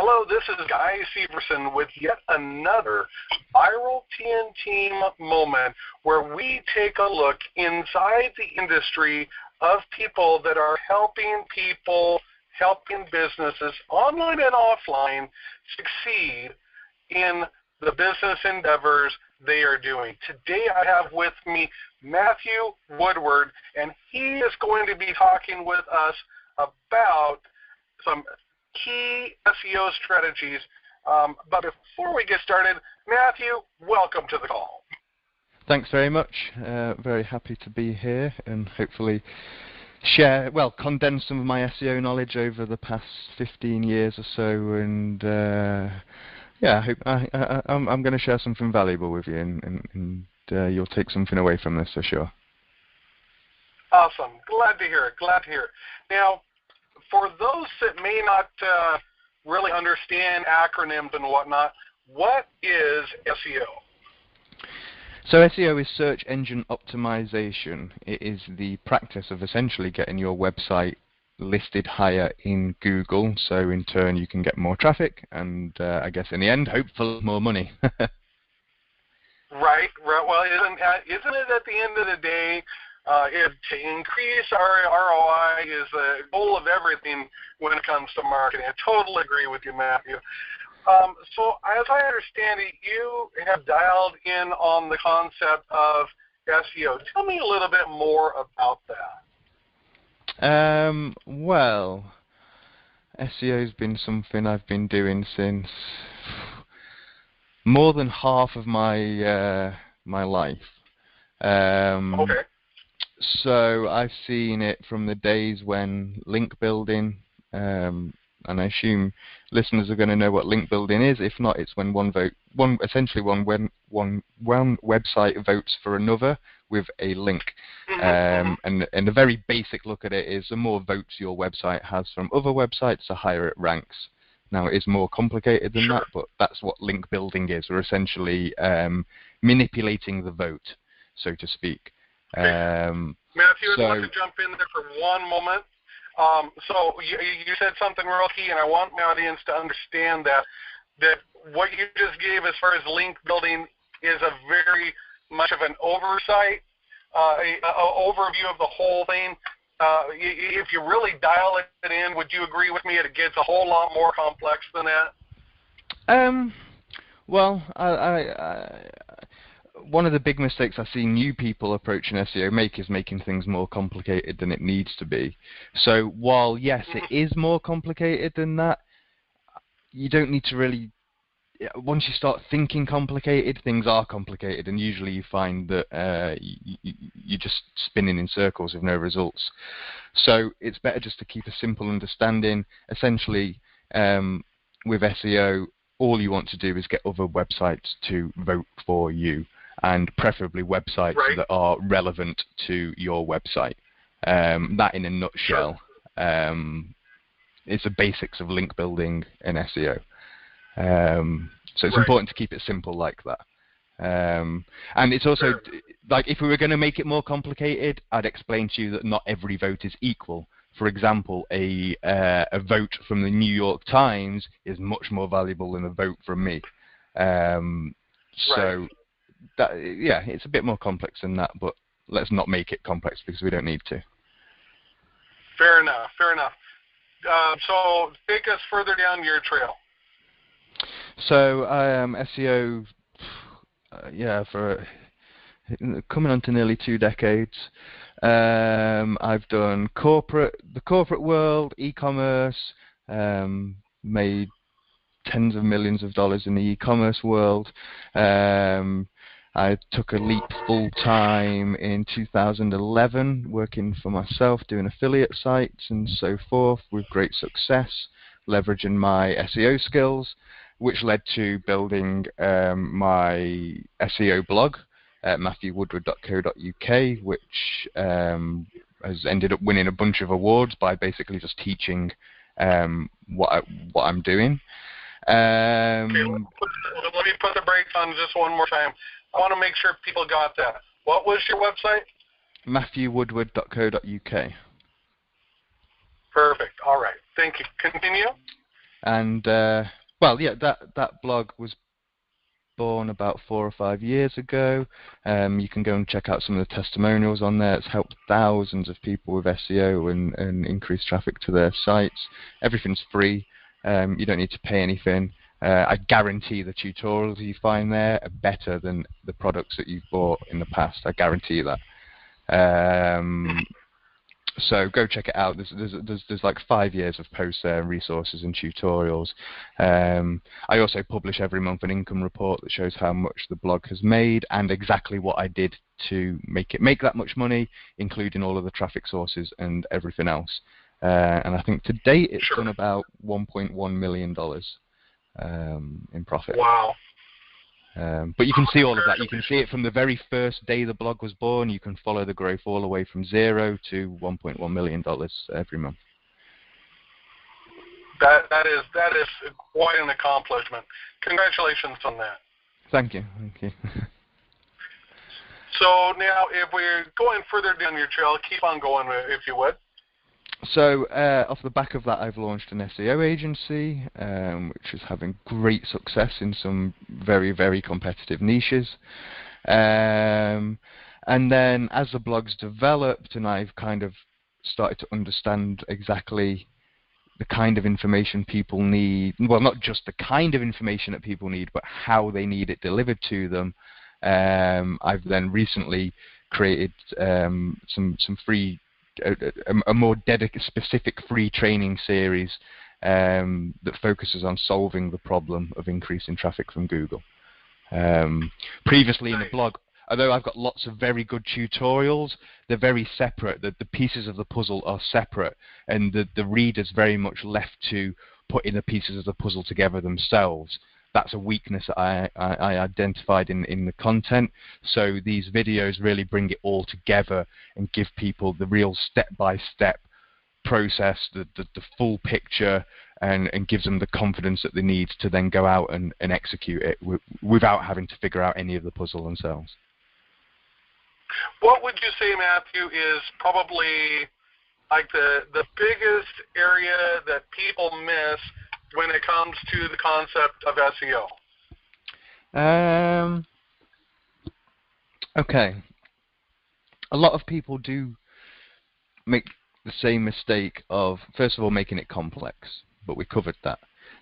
Hello, this is Guy Severson with yet another Viral TNT moment where we take a look inside the industry of people that are helping people, helping businesses, online and offline, succeed in the business endeavors they are doing. Today I have with me Matthew Woodward, and he is going to be talking with us about some key SEO strategies. But before we get started, Matthew, welcome to the call. Thanks very much. Very happy to be here and hopefully share, condense some of my SEO knowledge over the past 15 years or so. And I hope I'm going to share something valuable with you, and you'll take something away from this for sure. Awesome. Glad to hear it. Glad to hear it. Now, for those that may not really understand acronyms and whatnot, what is SEO? So SEO is search engine optimization. It is the practice of essentially getting your website listed higher in Google, so in turn you can get more traffic and I guess in the end, hopefully more money. Right. Well, isn't it at the end of the day, to increase our ROI is the goal of everything when it comes to marketing. I totally agree with you, Matthew. So as I understand it, you have dialed in on the concept of SEO. Tell me a little bit more about that. SEO has been something I've been doing since more than half of my my life. Okay. So I've seen it from the days when link building, and I assume listeners are going to know what link building is. If not, it's when one website votes for another with a link. And a very basic look at it is the more votes your website has from other websites, the higher it ranks. Now, it is more complicated than that, but that's what link building is. We're essentially manipulating the vote, so to speak. Matthew, I'd like to jump in there for one moment. So you said something real key, and I want my audience to understand that what you just gave as far as link building is a very much of an oversight, an overview of the whole thing. If you really dial it in, would you agree with me it gets a whole lot more complex than that? One of the big mistakes I see new people approaching SEO make is making things more complicated than it needs to be. So while, yes, it is more complicated than that, you don't need to really... Once you start thinking complicated, things are complicated, and usually you find that you're just spinning in circles with no results. So it's better just to keep a simple understanding. Essentially, with SEO, all you want to do is get other websites to vote for you, and preferably websites that are relevant to your website. That, in a nutshell, is the basics of link building in SEO. So it's important to keep it simple like that. And it's also, like, if we were going to make it more complicated, I'd explain to you that not every vote is equal. For example, a vote from the New York Times is much more valuable than a vote from me. So, it's a bit more complex than that, but let's not make it complex because we don't need to. Fair enough, fair enough. So take us further down your trail. So SEO, for coming on to nearly 2 decades. I've done the corporate world, e-commerce, made tens of millions of dollars in the e-commerce world. I took a leap full-time in 2011, working for myself, doing affiliate sites and so forth, with great success, leveraging my SEO skills, which led to building my SEO blog, matthewwoodward.co.uk, which has ended up winning a bunch of awards by basically just teaching what I'm doing. Okay, let me put the brakes on just one more time. I want to make sure people got that. What was your website? matthewwoodward.co.uk. Perfect. All right. Thank you. Continue. And well, yeah, that blog was born about 4 or 5 years ago. You can go and check out some of the testimonials on there. It's helped thousands of people with SEO and increase traffic to their sites. Everything's free. You don't need to pay anything. I guarantee the tutorials you find there are better than the products that you've bought in the past. I guarantee that. So go check it out. There's like 5 years of posts there, and resources and tutorials. I also publish every month an income report that shows how much the blog has made and exactly what I did to make it make that much money, including all of the traffic sources and everything else. And I think to date it's done about $1.1 million in profit. Wow. But you can see all of that. You can see it from the very first day the blog was born. You can follow the growth all the way from 0 to $1.1 million every month. That is quite an accomplishment. Congratulations on that. Thank you. Thank you. So now, if we're going further down your trail, keep on going, if you would. So off the back of that, I've launched an SEO agency, which is having great success in some very, very competitive niches. And then as the blog's developed and I've kind of started to understand exactly the kind of information people need, well, not just the kind of information that people need, but how they need it delivered to them, I've then recently created some free a more dedicated, specific free training series that focuses on solving the problem of increasing traffic from Google. Previously in the blog, although I've got lots of very good tutorials, they're very separate. The pieces of the puzzle are separate, and the reader's very much left to putting the pieces of the puzzle together themselves. That's a weakness that I identified in the content. So these videos really bring it all together and give people the real step-by-step process, the full picture, and gives them the confidence that they need to then go out and execute it without having to figure out any of the puzzle themselves. What would you say, Matthew, is probably like the biggest area that people miss when it comes to the concept of SEO? Okay. A lot of people do make the same mistake of, first of all, making it complex, but we covered that.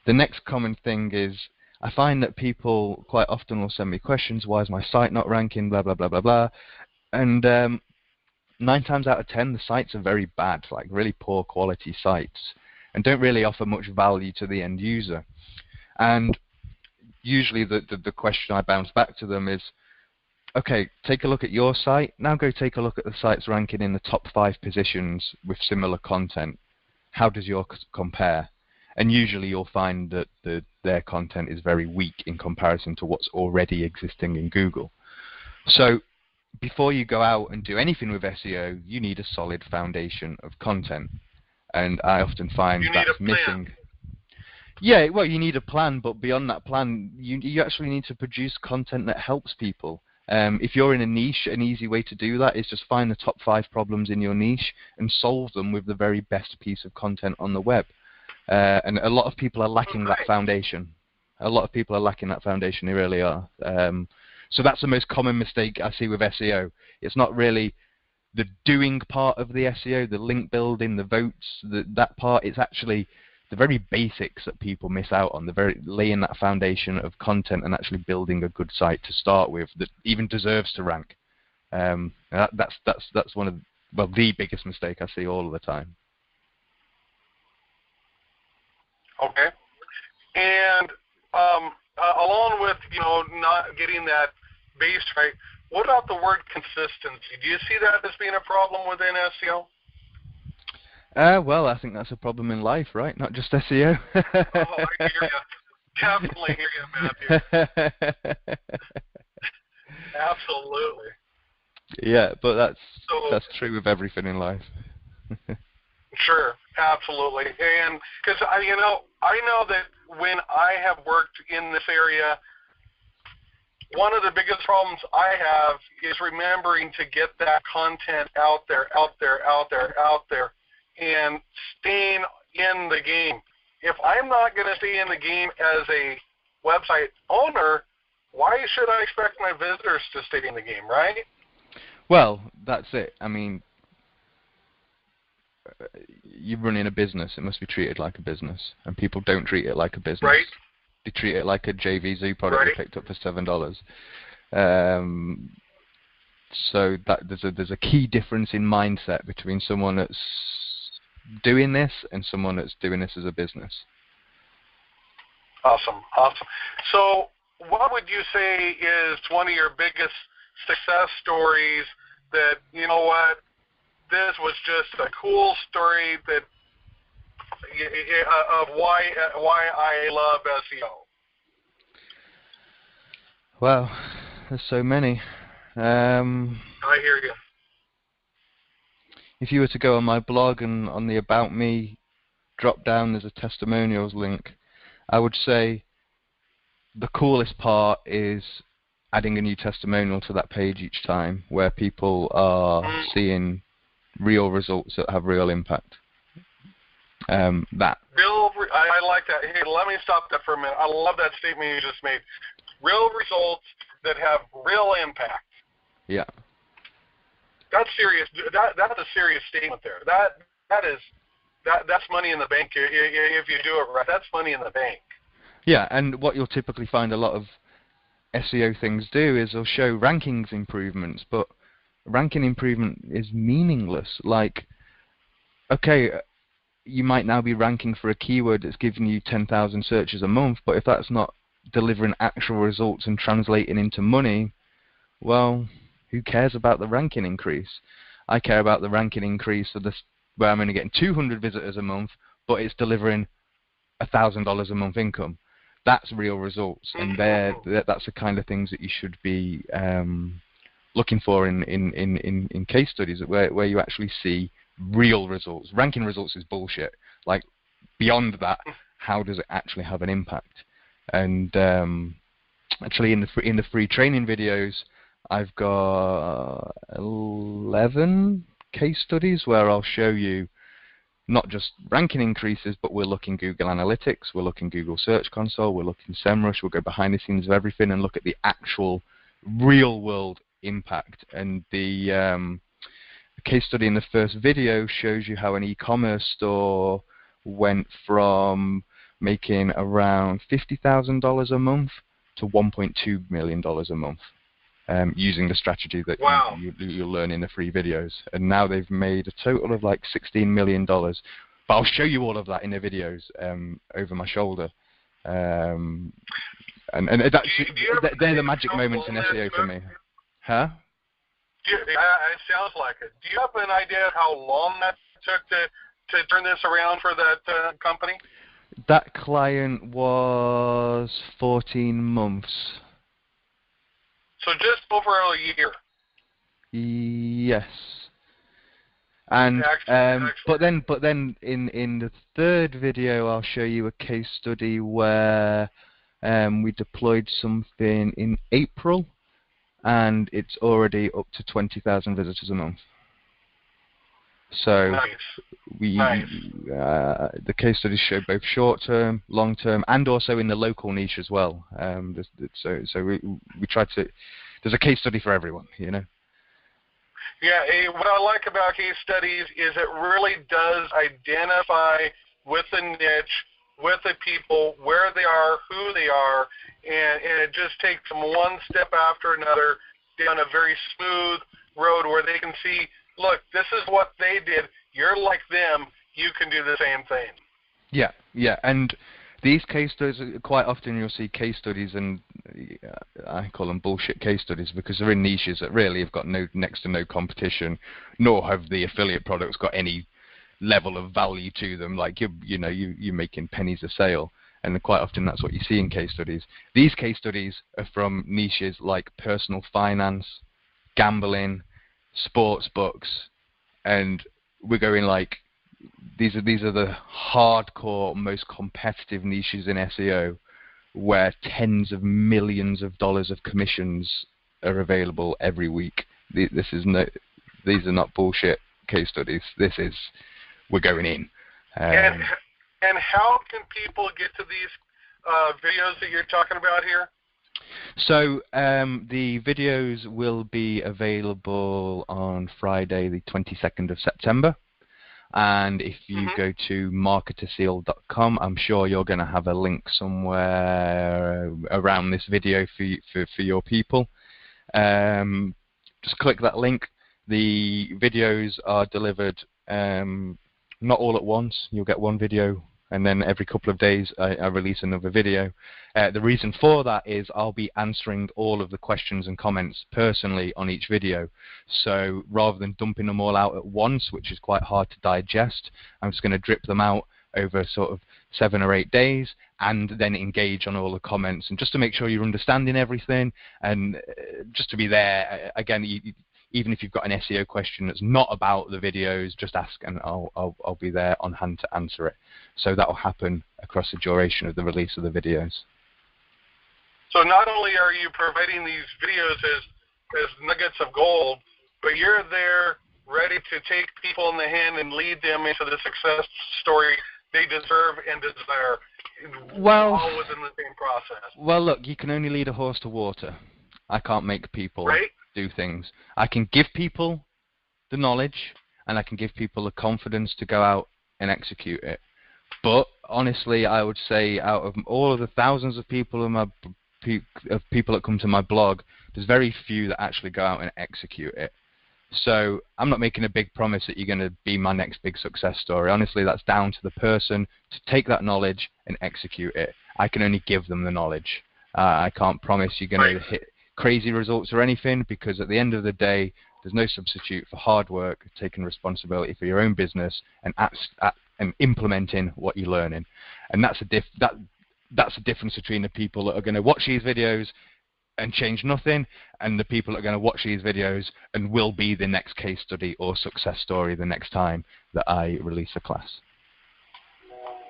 The next common thing is, I find that people quite often will send me questions, why is my site not ranking, blah, blah, blah, blah, blah. And 9 times out of 10, the sites are very bad, like really poor quality sites, and don't really offer much value to the end user. And usually the question I bounce back to them is, okay, take a look at your site, now go take a look at the sites ranking in the top 5 positions with similar content. How does yours compare? And usually you'll find that their content is very weak in comparison to what's already existing in Google. So before you go out and do anything with SEO, you need a solid foundation of content. And I often find that's missing. Yeah, well, you need a plan, but beyond that plan, you actually need to produce content that helps people. If you're in a niche, an easy way to do that is just find the top 5 problems in your niche and solve them with the very best piece of content on the web. And a lot of people are lacking that foundation. A lot of people are lacking that foundation, they really are. So that's the most common mistake I see with SEO. It's not really the doing part of the SEO, the link building, the votes, that part. It's actually the very basics that people miss out on, laying that foundation of content and actually building a good site to start with that even deserves to rank. That's one of the biggest mistake I see all of the time. Okay, and along with not getting that base right, what about the word consistency? Do you see that as being a problem within SEO? Well, I think that's a problem in life, right? Not just SEO. Oh, I hear you. Definitely hear you, Matthew. Absolutely. Yeah, but that's true with everything in life. Sure, absolutely. And because I know that when I have worked in this area, one of the biggest problems I have is remembering to get that content out there, and staying in the game. if I'm not going to stay in the game as a website owner, why should I expect my visitors to stay in the game, right? Well, that's it. I mean, you're running a business. It must be treated like a business, and people don't treat it like a business. Right. They treat it like a JV Zoo product Right. they picked up for $7. So that there's a key difference in mindset between someone that's doing this and someone that's doing this as a business. Awesome. So what would you say is one of your biggest success stories that, you know what, this was just a cool story that of why I love SEO? Well, there's so many. I hear you. If you were to go on my blog and on the About Me drop down, there's a testimonials link. I would say the coolest part is adding a new testimonial to that page each time, where people are seeing real results that have real impact. I like that. Hey, let me stop that for a minute. I love that statement you just made. Real results that have real impact. Yeah. That's serious. That's a serious statement there. That's money in the bank if you do it right. That's money in the bank. Yeah, and what you'll typically find a lot of SEO things do is they'll show rankings improvements, but ranking improvement is meaningless. Like, okay, you might now be ranking for a keyword that's giving you 10,000 searches a month, but if that's not delivering actual results and translating into money, well, who cares about the ranking increase? I care about the ranking increase of this, where I'm only getting 200 visitors a month, but it's delivering $1,000 a month income. That's real results, and that's the kind of things that you should be looking for in case studies, where you actually see real results. Ranking results is bullshit. Like, beyond that, how does it actually have an impact? And actually, in the free training videos, I've got 11 case studies where I'll show you not just ranking increases, but we're looking Google Analytics, we're looking Google Search Console, we're looking SEMrush, we'll go behind the scenes of everything and look at the actual real-world impact. And the case study in the first video shows you how an e-commerce store went from making around $50,000 a month to $1.2 million a month. Using the strategy that you'll learn in the free videos. And now they've made a total of like $16 million. But I'll show you all of that in the videos over my shoulder. And they're the magic moments in SEO for me. Huh? It sounds like it. Do you have an idea of how long that took to turn this around for that company? That client was 14 months. So just over a year. Yes. And but then in the third video I'll show you a case study where we deployed something in April and it's already up to 20,000 visitors a month. So the case studies show both short-term, long-term, and also in the local niche as well. So we try to. There's a case study for everyone, you know. Yeah, what I like about case studies is it really does identify with the niche, with the people, where they are, who they are, and it just takes them one step after another down a very smooth road where they can see, look, this is what they did. You're like them. You can do the same thing. Yeah, and these case studies, quite often you'll see case studies, and I call them bullshit case studies because they're in niches that really have got next to no competition, nor have the affiliate products got any level of value to them. Like you're making pennies a sale, and quite often that's what you see in case studies. These case studies are from niches like personal finance, gambling, sports books, and we're going like these are the hardcore, most competitive niches in SEO where tens of millions of dollars of commissions are available every week. These are not bullshit case studies. We're going in. And And how can people get to these videos that you're talking about here? So the videos will be available on Friday, the 22nd of September. And if you go to marketerseal.com, I'm sure you're going to have a link somewhere around this video for your people. Just click that link. The videos are delivered not all at once. You'll get one video, and then every couple of days I release another video. The reason for that is I'll be answering all of the questions and comments personally on each video. So rather than dumping them all out at once, which is quite hard to digest, I'm just going to drip them out over sort of 7 or 8 days, and then engage on all the comments, and just to make sure you're understanding everything, and just to be there. Again, even if you've got an SEO question that's not about the videos, just ask, and I'll be there on hand to answer it. So that will happen across the duration of the release of the videos. So not only are you providing these videos as nuggets of gold, but you're there ready to take people in the hand and lead them into the success story they deserve and desire, all within the same process. Well, look, you can only lead a horse to water. I can't make people do things. I can give people the knowledge, and I can give people the confidence to go out and execute it. But honestly, I would say out of all of the thousands of people that come to my blog, there's very few that actually go out and execute it. So I'm not making a big promise that you're going to be my next big success story. Honestly, that's down to the person to take that knowledge and execute it. I can only give them the knowledge. I can't promise you're going to hit crazy results or anything, because at the end of the day, there's no substitute for hard work, taking responsibility for your own business, and implementing what you're learning. And that's the difference between the people that are going to watch these videos and change nothing, and the people that are going to watch these videos and will be the next case study or success story the next time that I release a class.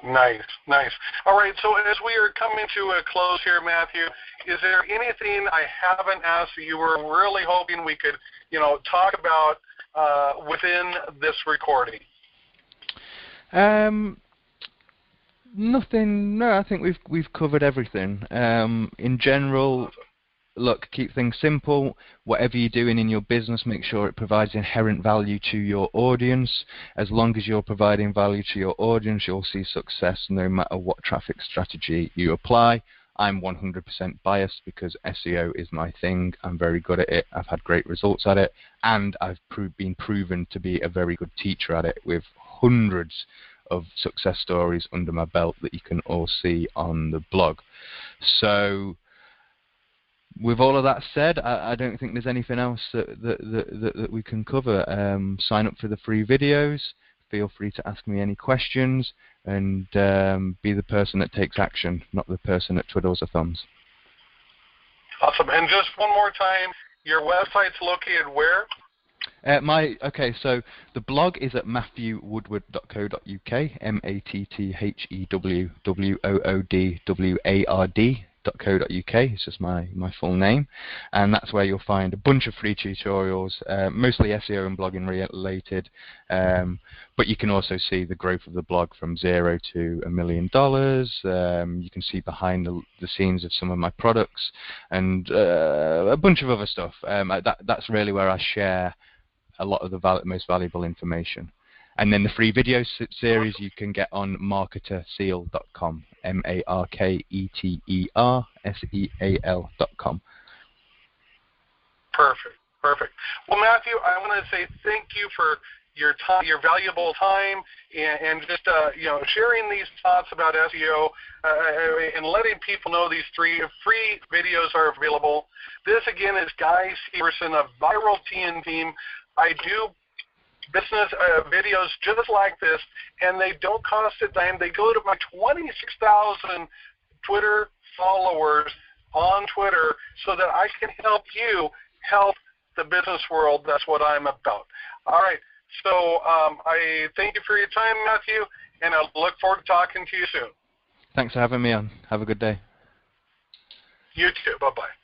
Nice, nice. All right, so as we are coming to a close here, Matthew, is there anything I haven't asked that you were really hoping we could, talk about within this recording? Nothing. No, I think we've covered everything. In general, look, keep things simple. Whatever you're doing in your business, make sure it provides inherent value to your audience. As long as you're providing value to your audience, you'll see success no matter what traffic strategy you apply. I'm 100% biased because SEO is my thing. I'm very good at it. I've had great results at it, and I've been proven to be a very good teacher at it, with hundreds of success stories under my belt that you can all see on the blog. So with all of that said, I don't think there's anything else that we can cover. Sign up for the free videos. Feel free to ask me any questions, and be the person that takes action, not the person that twiddles her thumbs. Awesome. And just one more time, your website's located where? So the blog is at matthewwoodward.co.uk, MATTHEWWOODWARD.co.uk. It's just my full name, and that's where you'll find a bunch of free tutorials, mostly SEO and blogging related, but you can also see the growth of the blog from 0 to $1 million. You can see behind the scenes of some of my products, and a bunch of other stuff. That's really where I share a lot of the most valuable information. And then the free video series you can get on marketerseal.com, MARKETERSEAL.com. Perfect. Well, Matthew, I want to say thank you for your time, your valuable time, and just sharing these thoughts about SEO and letting people know these 3 free videos are available. This again is Guy Severson of Viral Team. I do business videos just like this, and they don't cost a dime. They go to my 26,000 Twitter followers on Twitter so that I can help you help the business world. That's what I'm about. All right, so I thank you for your time, Matthew, and I look forward to talking to you soon. Thanks for having me on. Have a good day. You too. Bye-bye.